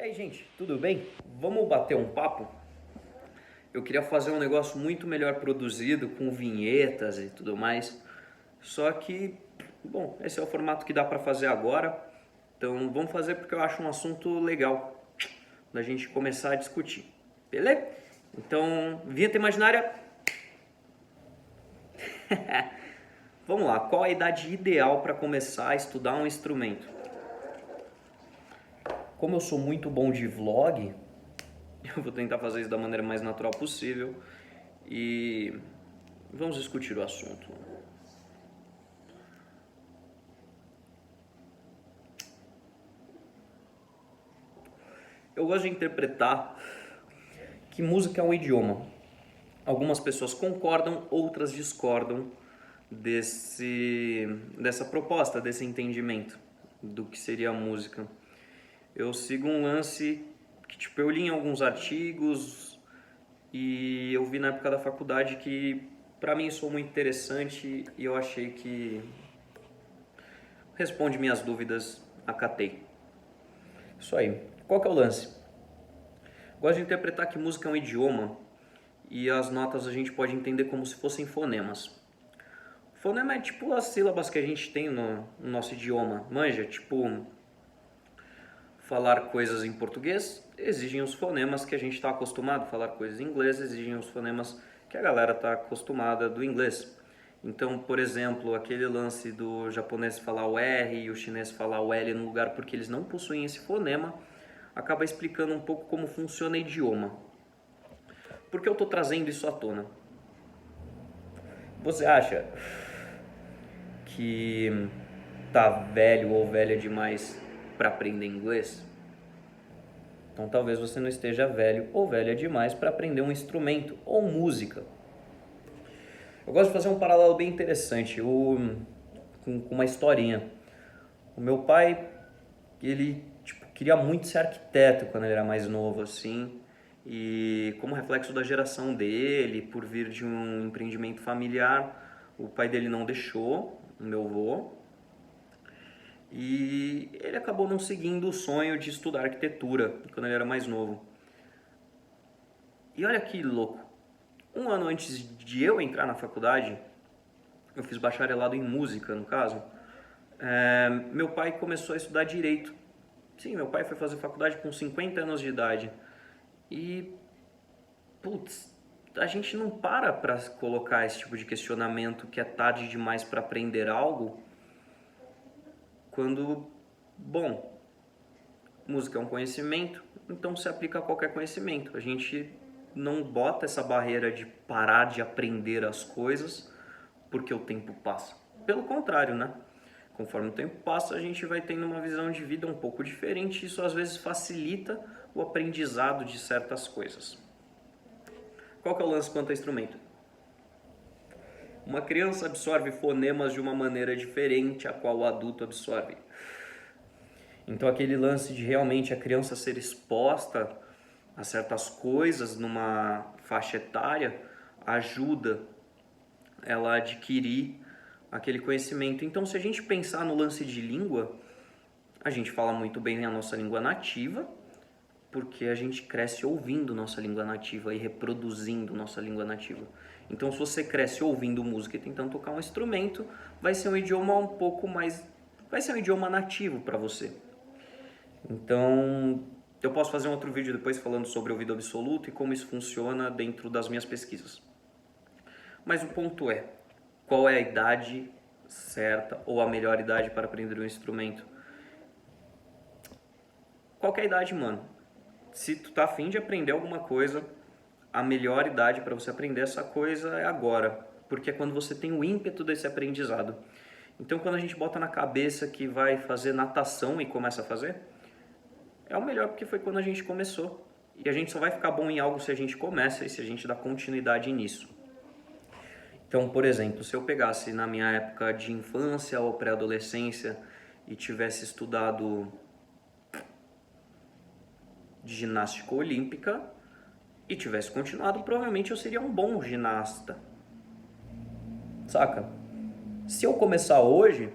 aí, gente, tudo bem? Vamos bater um papo? Eu queria fazer um negócio muito melhor produzido, com vinhetas e tudo mais. Só que, bom, esse é o formato que dá pra fazer agora. Então vamos fazer porque eu acho um assunto legal da gente começar a discutir. Beleza? Então, vinheta imaginária. Vamos lá, qual a idade ideal para começar a estudar um instrumento? Como eu sou muito bom de vlog, eu vou tentar fazer isso da maneira mais natural possível e vamos discutir o assunto. Eu gosto de interpretar que música é um idioma. Algumas pessoas concordam, outras discordam dessa proposta, desse entendimento do que seria a música. Eu sigo um lance que eu li em alguns artigos e eu vi na época da faculdade que para mim isso é muito interessante e eu achei que responde minhas dúvidas, acatei. Isso aí. Qual que é o lance? Gosto de interpretar que música é um idioma e as notas a gente pode entender como se fossem fonemas. Fonema é tipo as sílabas que a gente tem no nosso idioma, manja? Tipo, falar coisas em português exigem os fonemas que a gente está acostumado, falar coisas em inglês exigem os fonemas que a galera está acostumada do inglês. Então, por exemplo, aquele lance do japonês falar o R e o chinês falar o L no lugar porque eles não possuem esse fonema, acaba explicando um pouco como funciona o idioma. Por que eu estou trazendo isso à tona? Você acha que tá velho ou velha demais para aprender inglês? Então talvez você não esteja velho ou velha demais para aprender um instrumento ou música. Eu gosto de fazer um paralelo bem interessante com uma historinha. O meu pai, ele queria muito ser arquiteto quando ele era mais novo, assim, e como reflexo da geração dele, por vir de um empreendimento familiar, o pai dele não deixou, o meu avô, e ele acabou não seguindo o sonho de estudar arquitetura quando ele era mais novo. E olha que louco, um ano antes de eu entrar na faculdade, eu fiz bacharelado em música, no caso, meu pai começou a estudar direito. Sim, meu pai foi fazer faculdade com 50 anos de idade. E, putz, a gente não para colocar esse tipo de questionamento que é tarde demais para aprender algo, quando, bom, música é um conhecimento, então se aplica a qualquer conhecimento. A gente não bota essa barreira de parar de aprender as coisas porque o tempo passa. Pelo contrário, né? Conforme o tempo passa, a gente vai tendo uma visão de vida um pouco diferente e isso às vezes facilita o aprendizado de certas coisas. Qual que é o lance quanto a instrumento? Uma criança absorve fonemas de uma maneira diferente a qual o adulto absorve. Então aquele lance de realmente a criança ser exposta a certas coisas numa faixa etária ajuda ela a adquirir aquele conhecimento. Então se a gente pensar no lance de língua, a gente fala muito bem a nossa língua nativa, porque a gente cresce ouvindo nossa língua nativa e reproduzindo nossa língua nativa. Então se você cresce ouvindo música e tentando tocar um instrumento, vai ser um idioma um pouco mais... vai ser um idioma nativo para você. Então eu posso fazer um outro vídeo depois falando sobre ouvido absoluto e como isso funciona dentro das minhas pesquisas. Mas o ponto é, qual é a idade certa ou a melhor idade para aprender um instrumento? Qualquer idade, mano. Se tu tá afim de aprender alguma coisa, a melhor idade para você aprender essa coisa é agora, porque é quando você tem o ímpeto desse aprendizado. Então quando a gente bota na cabeça que vai fazer natação e começa a fazer, é o melhor porque foi quando a gente começou. E a gente só vai ficar bom em algo se a gente começa e se a gente dá continuidade nisso. Então, por exemplo, se eu pegasse na minha época de infância ou pré-adolescência e tivesse estudado de ginástica olímpica e tivesse continuado, provavelmente eu seria um bom ginasta. Saca? Se eu começar hoje,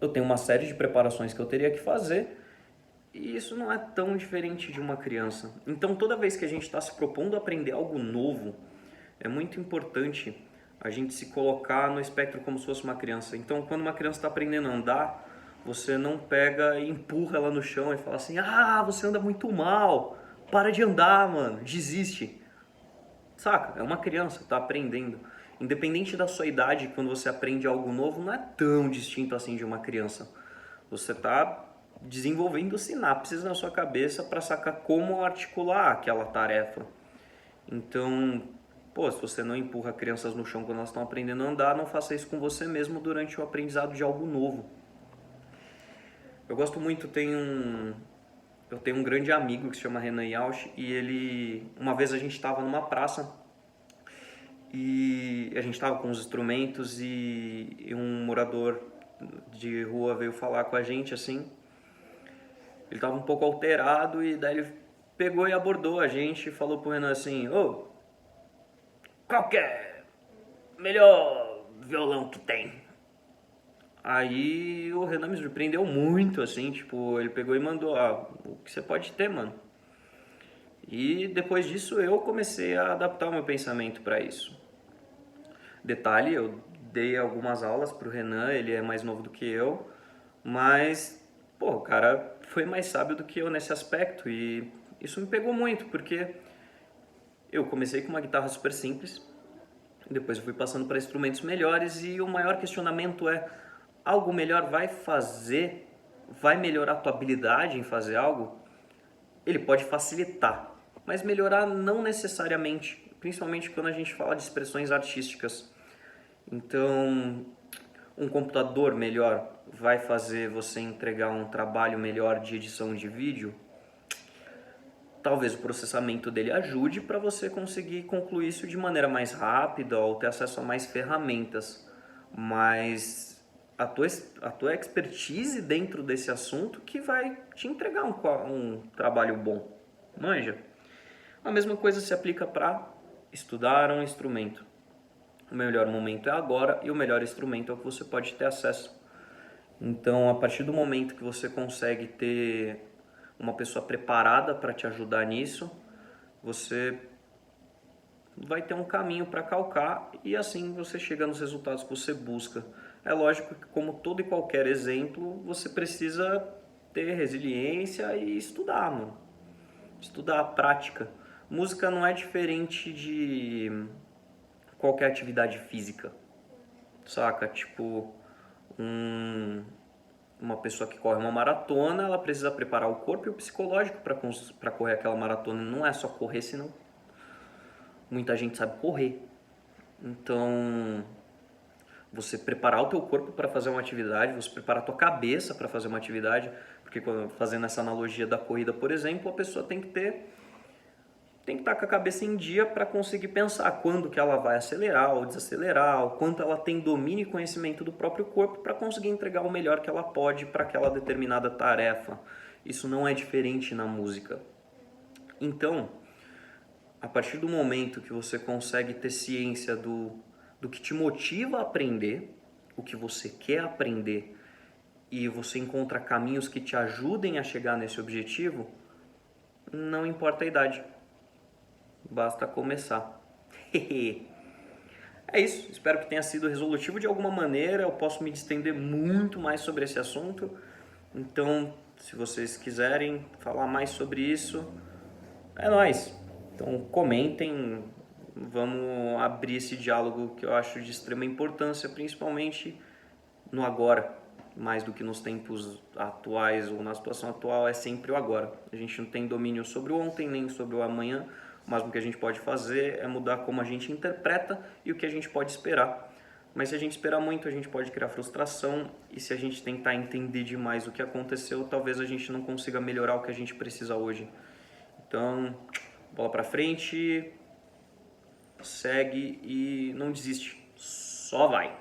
eu tenho uma série de preparações que eu teria que fazer E isso não é tão diferente de uma criança. Então, toda vez que a gente está se propondo a aprender algo novo, é muito importante a gente se colocar no espectro como se fosse uma criança. Então, quando uma criança está aprendendo a andar, você não pega e empurra ela no chão e fala assim: ah, você anda muito mal, para de andar, mano, desiste. Saca? É uma criança, está aprendendo. Independente da sua idade, quando você aprende algo novo, não é tão distinto assim de uma criança. Você está desenvolvendo sinapses na sua cabeça para sacar como articular aquela tarefa. Então, pô, se você não empurra crianças no chão quando elas estão aprendendo a andar, não faça isso com você mesmo durante o aprendizado de algo novo. Eu gosto muito, eu tenho um grande amigo que se chama Renan Yauch e ele, uma vez a gente estava numa praça e a gente estava com os instrumentos e um morador de rua veio falar com a gente assim. Ele estava um pouco alterado e daí ele pegou e abordou a gente e falou pro Renan assim: ô, qual que é o melhor violão que tem? Aí o Renan me surpreendeu muito, assim, tipo, ele pegou e mandou: ah, o que você pode ter, mano? E depois disso eu comecei a adaptar o meu pensamento para isso. Detalhe, eu dei algumas aulas pro Renan, ele é mais novo do que eu, mas, pô, o cara foi mais sábio do que eu nesse aspecto e isso me pegou muito, porque eu comecei com uma guitarra super simples, depois eu fui passando para instrumentos melhores e o maior questionamento é: algo melhor vai melhorar a tua habilidade em fazer algo? Ele pode facilitar, mas melhorar não necessariamente, principalmente quando a gente fala de expressões artísticas. Então, um computador melhor vai fazer você entregar um trabalho melhor de edição de vídeo? Talvez o processamento dele ajude para você conseguir concluir isso de maneira mais rápida ou ter acesso a mais ferramentas. Mas a tua expertise dentro desse assunto que vai te entregar um trabalho bom. Manja? A mesma coisa se aplica para estudar um instrumento. O melhor momento é agora e o melhor instrumento é o que você pode ter acesso. Então, a partir do momento que você consegue ter uma pessoa preparada para te ajudar nisso, você vai ter um caminho para calcar e assim você chega nos resultados que você busca. É lógico que, como todo e qualquer exemplo, você precisa ter resiliência e estudar, mano. Estudar a prática. Música não é diferente de qualquer atividade física, saca? Tipo, uma pessoa que corre uma maratona, ela precisa preparar o corpo e o psicológico para correr aquela maratona. Não é só correr, senão muita gente sabe correr. Então, você preparar o teu corpo para fazer uma atividade, você preparar a tua cabeça para fazer uma atividade, porque fazendo essa analogia da corrida, por exemplo, a pessoa tem que estar com a cabeça em dia para conseguir pensar quando que ela vai acelerar ou desacelerar, o quanto ela tem domínio e conhecimento do próprio corpo para conseguir entregar o melhor que ela pode para aquela determinada tarefa. Isso não é diferente na música. Então, a partir do momento que você consegue ter ciência do que te motiva a aprender, o que você quer aprender, e você encontra caminhos que te ajudem a chegar nesse objetivo, não importa a idade. Basta começar. É isso, espero que tenha sido resolutivo de alguma maneira. Eu posso me distender muito mais sobre esse assunto. Então, se vocês quiserem falar mais sobre isso, é nóis. Então, comentem, vamos abrir esse diálogo que eu acho de extrema importância, principalmente no agora. Mais do que nos tempos atuais ou na situação atual, é sempre o agora. A gente não tem domínio sobre o ontem nem sobre o amanhã. O máximo que a gente pode fazer é mudar como a gente interpreta e o que a gente pode esperar. Mas se a gente esperar muito, a gente pode criar frustração, e se a gente tentar entender demais o que aconteceu, talvez a gente não consiga melhorar o que a gente precisa hoje. Então, bola pra frente, segue e não desiste. Só vai.